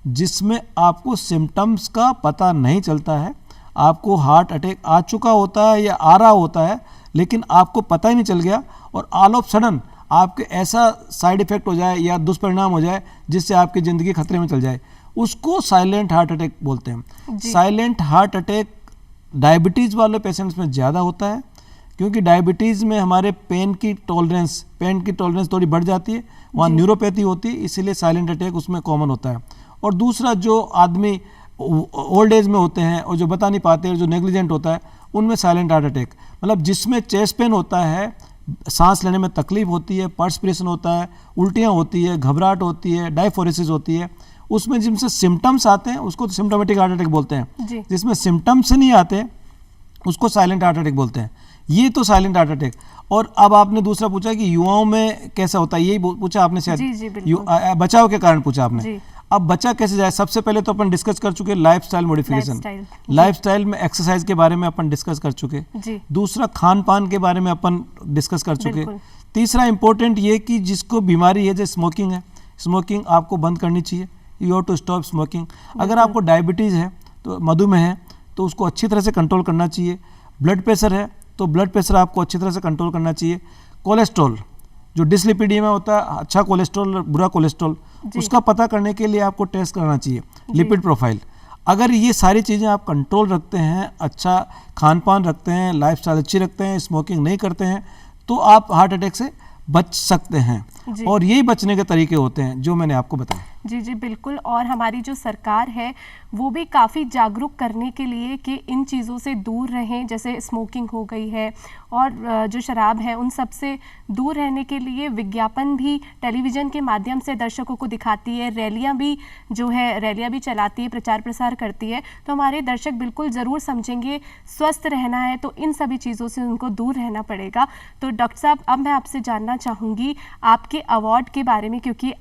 जिसमें आपको सिम्टम्स का पता नहीं चलता है, आपको हार्ट अटैक आ चुका होता है या आ रहा होता है लेकिन आपको पता ही नहीं चल गया और ऑल ऑफ सडन आपके ऐसा साइड इफेक्ट हो जाए या दुष्परिणाम हो जाए जिससे आपकी ज़िंदगी खतरे में चल जाए, उसको साइलेंट हार्ट अटैक बोलते हैं। साइलेंट हार्ट अटैक डायबिटीज़ वाले पेशेंट्स में ज़्यादा होता है क्योंकि डायबिटीज़ में हमारे पेन की टॉलरेंस थोड़ी बढ़ जाती है, वहाँ न्यूरोपैथी होती है, इसीलिए साइलेंट अटैक उसमें कॉमन होता है। और दूसरा जो आदमी ओल्ड एज में होते हैं और जो बता नहीं पाते हैं, जो नेग्लिजेंट होता है, उनमें साइलेंट हार्ट अटैक मतलब जिसमें चेस्ट पेन होता है, सांस लेने में तकलीफ होती है, पर्सपिरेशन होता है, उल्टियाँ होती है, घबराहट होती है, डायफोरेसिस होती है, उसमें जिनसे सिम्टम्स आते हैं उसको तो सिम्टोमेटिक हार्ट अटैक बोलते हैं। जिसमें सिम्टम्स नहीं आते उसको साइलेंट हार्ट अटैक बोलते हैं। ये तो साइलेंट हार्ट अटैक। और अब आपने दूसरा पूछा कि युवाओं में कैसा होता है, यही पूछा आपने शायद, बचाव के कारण पूछा आपने। अब बचा कैसे जाए, सबसे पहले तो अपन डिस्कस कर चुके लाइफस्टाइल मॉडिफिकेशन, लाइफस्टाइल में एक्सरसाइज के बारे में अपन डिस्कस कर चुके, दूसरा खान पान के बारे में अपन डिस्कस कर चुके, तीसरा इंपॉर्टेंट ये कि जिसको बीमारी है जैसे स्मोकिंग है, स्मोकिंग आपको बंद करनी चाहिए, you have to stop smoking. अगर आपको डायबिटीज़ है तो मधुमेह है तो उसको अच्छी तरह से कंट्रोल करना चाहिए, ब्लड प्रेशर है तो ब्लड प्रेशर आपको अच्छी तरह से कंट्रोल करना चाहिए, कोलेस्ट्रॉल जो डिसलिपिडीमिया होता है, अच्छा कोलेस्ट्रॉल और बुरा कोलेस्ट्रॉल, उसका पता करने के लिए आपको टेस्ट कराना चाहिए, लिपिड प्रोफाइल। अगर ये सारी चीज़ें आप कंट्रोल रखते हैं, अच्छा खान पान रखते हैं, लाइफस्टाइल अच्छी रखते हैं, स्मोकिंग नहीं करते हैं, तो आप हार्ट अटैक से बच सकते हैं। और यही बचने के तरीके होते हैं जो मैंने आपको बताया। जी बिल्कुल। और हमारी जो सरकार है वो भी काफ़ी जागरूक करने के लिए कि इन चीज़ों से दूर रहें, जैसे स्मोकिंग हो गई है और जो शराब है उन सब से दूर रहने के लिए विज्ञापन भी टेलीविज़न के माध्यम से दर्शकों को दिखाती है, रैलियां भी चलाती है, प्रचार प्रसार करती है। तो हमारे दर्शक बिल्कुल ज़रूर समझेंगे, स्वस्थ रहना है तो इन सभी चीज़ों से उनको दूर रहना पड़ेगा। तो डॉक्टर साहब, अब मैं आपसे जानना चाहूँगी आपके अवार्ड के बारे में, क्योंकि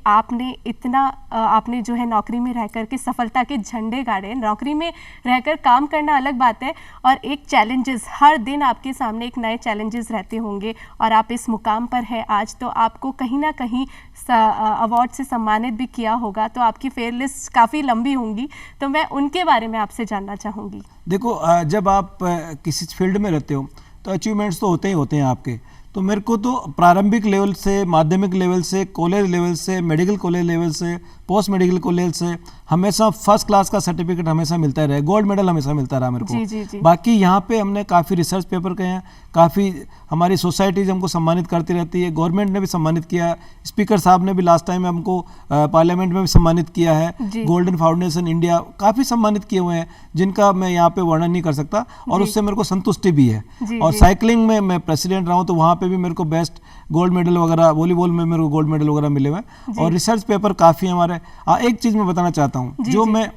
आपने जो है नौकरी में रहकर के सफलता के झंडे गाड़े। नौकरी में रहकर काम करना अलग बात है और एक चैलेंजेस, हर दिन आपके सामने एक नए चैलेंजेस रहते होंगे और आप इस मुकाम पर है आज, तो आपको कहीं ना कहीं अवार्ड से सम्मानित भी किया होगा, तो आपकी फेयर लिस्ट काफ़ी लंबी होंगी, तो मैं उनके बारे में आपसे जानना चाहूँगी। देखो, जब आप किसी फील्ड में रहते हो तो अचीवमेंट्स तो होते ही होते हैं आपके। तो मेरे को तो प्रारंभिक लेवल से, माध्यमिक लेवल से, कॉलेज लेवल से, मेडिकल कॉलेज लेवल से, पोस्ट मेडिकल कॉलेज से हमेशा फर्स्ट क्लास का सर्टिफिकेट हमेशा मिलता रहा, गोल्ड मेडल हमेशा मिलता रहा मेरे को। जी। बाकी यहाँ पे हमने काफ़ी रिसर्च पेपर कहे हैं, काफ़ी हमारी सोसाइटीज हमको सम्मानित करती रहती है, गवर्नमेंट ने भी सम्मानित किया, स्पीकर साहब ने भी लास्ट टाइम हमको पार्लियामेंट में भी सम्मानित किया है, गोल्डन फाउंडेशन इंडिया काफ़ी सम्मानित किए हुए हैं जिनका मैं यहाँ पे वर्णन नहीं कर सकता, और उससे मेरे को संतुष्टि भी है। और साइकिलिंग में मैं प्रेसिडेंट रहा हूँ तो वहाँ पे भी मेरे को बेस्ट गोल्ड मेडल वगैरह, वॉलीबॉल में मेरे को गोल्ड मेडल वगैरह मिले हुए हैं, और रिसर्च पेपर काफ़ी हमारे। एक चीज़ मैं बताना चाहता हूँ जो मैं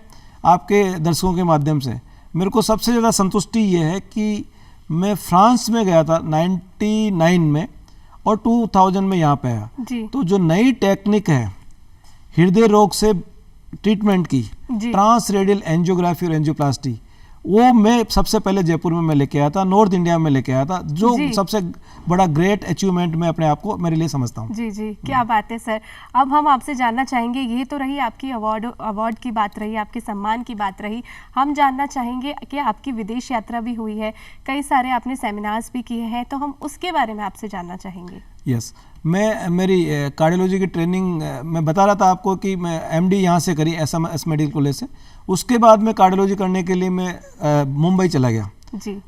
आपके दर्शकों के माध्यम से, मेरे को सबसे ज़्यादा संतुष्टि ये है कि मैं फ्रांस में गया था 99 में और 2000 में यहाँ पे आया, तो जो नई टेक्निक है हृदय रोग से ट्रीटमेंट की, ट्रांस रेडियल एंजियोग्राफी और एंजियोप्लास्टी, वो मैं सबसे पहले जयपुर में मैं लेके आया था, नॉर्थ इंडिया में लेके आया था, जो सबसे बड़ा ग्रेट अचीवमेंट मैं अपने आप को मेरे लिए समझता हूँ। जी क्या बात है सर। अब हम आपसे जानना चाहेंगे, ये तो रही आपकी अवार्ड की बात रही, आपके सम्मान की बात रही, हम जानना चाहेंगे कि आपकी विदेश यात्रा भी हुई है, कई सारे आपने सेमिनार्स भी किए हैं, तो हम उसके बारे में आपसे जानना चाहेंगे। यस, मैं मेरी कार्डियोलॉजी की ट्रेनिंग मैं बता रहा था आपको कि मैं एमडी यहाँ से करी एसएमएस मेडिकल कॉलेज से, उसके बाद मैं कार्डियोलॉजी करने के लिए मैं मुंबई चला गया।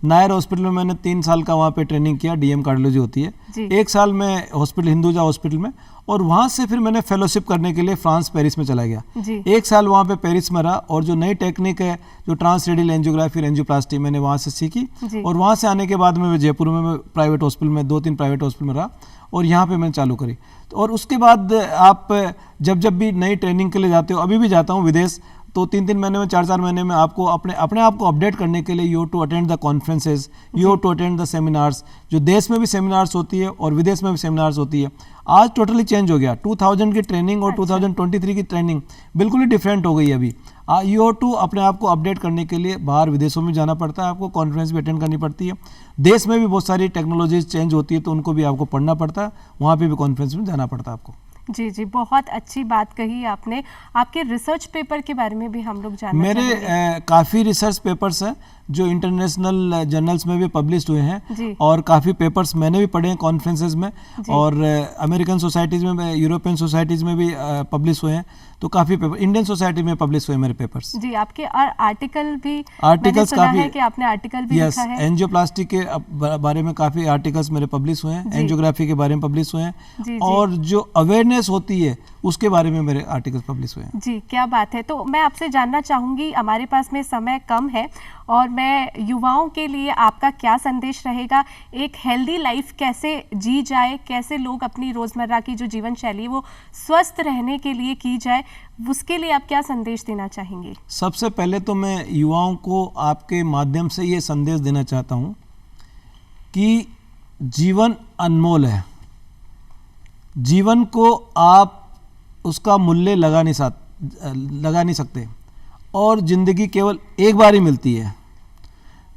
नायर हॉस्पिटल में मैंने 3 साल का वहाँ पे ट्रेनिंग किया, डीएम कार्डियोलॉजी होती है, 1 साल में हॉस्पिटल हिंदुजा हॉस्पिटल में, और वहाँ से फिर मैंने फेलोशिप करने के लिए फ्रांस पेरिस में चला गया। 1 साल वहाँ पे पेरिस में रहा, और जो नई टेक्निक है जो ट्रांस रेडियल एंजियोग्राफी और एंजियोप्लास्टी मैंने वहाँ से सीखी, और वहाँ से आने के बाद मैं जयपुर में मैं प्राइवेट हॉस्पिटल में 2-3 प्राइवेट हॉस्पिटल में रहा, और यहाँ पे मैंने चालू करी। और उसके बाद आप जब भी नई ट्रेनिंग के लिए जाते हो, अभी भी जाता हूँ विदेश, तो 3-3 महीने में, 4-4 महीने में आपको अपने आप को अपडेट करने के लिए you have to attend the conferences, you have to attend the seminars, जो देश में भी सेमिनार्स होती है और विदेश में भी सेमिनार्स होती है। आज टोटली चेंज हो गया, 2000 की ट्रेनिंग और 2023 की ट्रेनिंग बिल्कुल ही डिफरेंट हो गई अभी। यू हैव टू अपने आप को अपडेट करने के लिए बाहर विदेशों में जाना पड़ता है, आपको कॉन्फ्रेंस भी अटेंड करनी पड़ती है, देश में भी बहुत सारी टेक्नोलॉजीज चेंज होती है तो उनको भी आपको पढ़ना पड़ता है, वहाँ पे भी कॉन्फ्रेंस में जाना पड़ता है आपको। जी जी, बहुत अच्छी बात कही आपने। आपके रिसर्च पेपर के बारे में भी हम लोग जानना मेरे चाहेंगे। काफ़ी रिसर्च पेपर्स हैं जो इंटरनेशनल जर्नल्स में भी पब्लिश हुए हैं, जी। और काफ़ी पेपर्स मैंने भी पढ़े हैं कॉन्फ्रेंसेस में, जी। और अमेरिकन सोसाइटीज़ में, यूरोपियन सोसाइटीज़ में भी पब्लिश हुए हैं। तो काफ़ी पेपर इंडियन सोसाइटी में पब्लिश हुए मेरे पेपर्स। जी, आपके और आर्टिकल भी मैंने आर्टिकल्स सुना काफ़ी है कि आपने आर्टिकल भी यस, लिखा है। एंजियोप्लास्टी के बारे में काफ़ी आर्टिकल्स मेरे पब्लिश हुए हैं, जी। एंजियोग्राफी के बारे में पब्लिश हुए हैं, जी, जी। और जो अवेयरनेस होती है उसके बारे में मेरे आर्टिकल्स पब्लिश हुए हैं। जी, क्या बात है। तो मैं आपसे जानना चाहूँगी, हमारे पास में समय कम है, और मैं युवाओं के लिए आपका क्या संदेश रहेगा, एक हेल्दी लाइफ कैसे जी जाए, कैसे लोग अपनी रोज़मर्रा की जो जीवन शैली है वो स्वस्थ रहने के लिए की जाए, उसके लिए आप क्या संदेश देना चाहेंगे? सबसे पहले तो मैं युवाओं को आपके माध्यम से ये संदेश देना चाहता हूँ कि जीवन अनमोल है। जीवन को आप उसका मूल्य लगा नहीं सकते, और ज़िंदगी केवल एक बार ही मिलती है।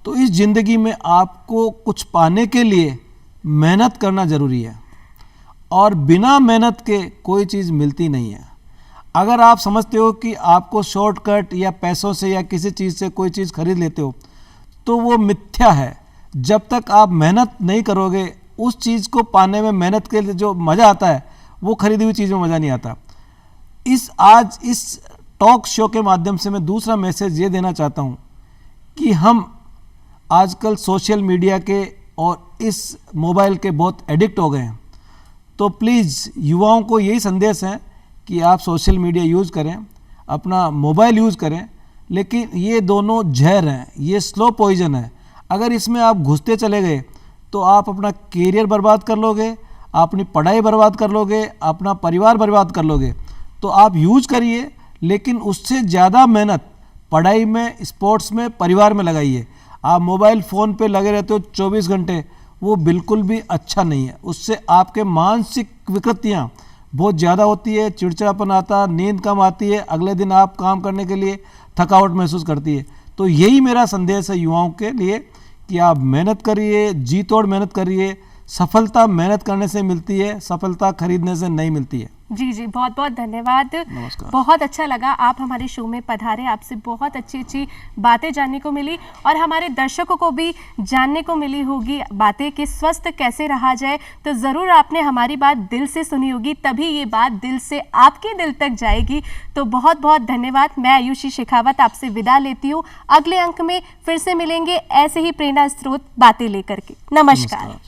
तो इस ज़िंदगी में आपको कुछ पाने के लिए मेहनत करना ज़रूरी है, और बिना मेहनत के कोई चीज़ मिलती नहीं है। अगर आप समझते हो कि आपको शॉर्टकट या पैसों से या किसी चीज़ से कोई चीज़ खरीद लेते हो, तो वो मिथ्या है। जब तक आप मेहनत नहीं करोगे, उस चीज़ को पाने में मेहनत के लिए जो मज़ा आता है वो खरीदी हुई चीज़ में मज़ा नहीं आता। आज इस टॉक शो के माध्यम से मैं दूसरा मैसेज ये देना चाहता हूँ कि हम आजकल सोशल मीडिया के और इस मोबाइल के बहुत एडिक्ट हो गए हैं। तो प्लीज़ युवाओं को यही संदेश है कि आप सोशल मीडिया यूज़ करें, अपना मोबाइल यूज़ करें, लेकिन ये दोनों जहर हैं, ये स्लो पॉइजन है। अगर इसमें आप घुसते चले गए तो आप अपना कैरियर बर्बाद कर लोगे, अपनी पढ़ाई बर्बाद कर लोगे, अपना परिवार बर्बाद कर लोगे। तो आप यूज करिए, लेकिन उससे ज़्यादा मेहनत पढ़ाई में, स्पोर्ट्स में, परिवार में लगाइए। आप मोबाइल फ़ोन पे लगे रहते हो 24 घंटे, वो बिल्कुल भी अच्छा नहीं है। उससे आपके मानसिक विकृतियाँ बहुत ज़्यादा होती है, चिड़चिड़ापन आता, नींद कम आती है, अगले दिन आप काम करने के लिए थकावट महसूस करती है। तो यही मेरा संदेश है युवाओं के लिए कि आप मेहनत करिए, जी तोड़ मेहनत करिए। सफलता मेहनत करने से मिलती है, सफलता खरीदने से नहीं मिलती है। जी जी, बहुत बहुत धन्यवाद। नमस्कार। बहुत अच्छा लगा आप हमारे शो में पधारे, आपसे बहुत अच्छी अच्छी बातें जानने को मिली, और हमारे दर्शकों को भी जानने को मिली होगी बातें कि स्वस्थ कैसे रहा जाए। तो ज़रूर आपने हमारी बात दिल से सुनी होगी, तभी ये बात दिल से आपके दिल तक जाएगी। तो बहुत बहुत धन्यवाद। मैं आयुषी शेखावत आपसे विदा लेती हूँ। अगले अंक में फिर से मिलेंगे ऐसे ही प्रेरणा स्रोत बातें लेकर के। नमस्कार।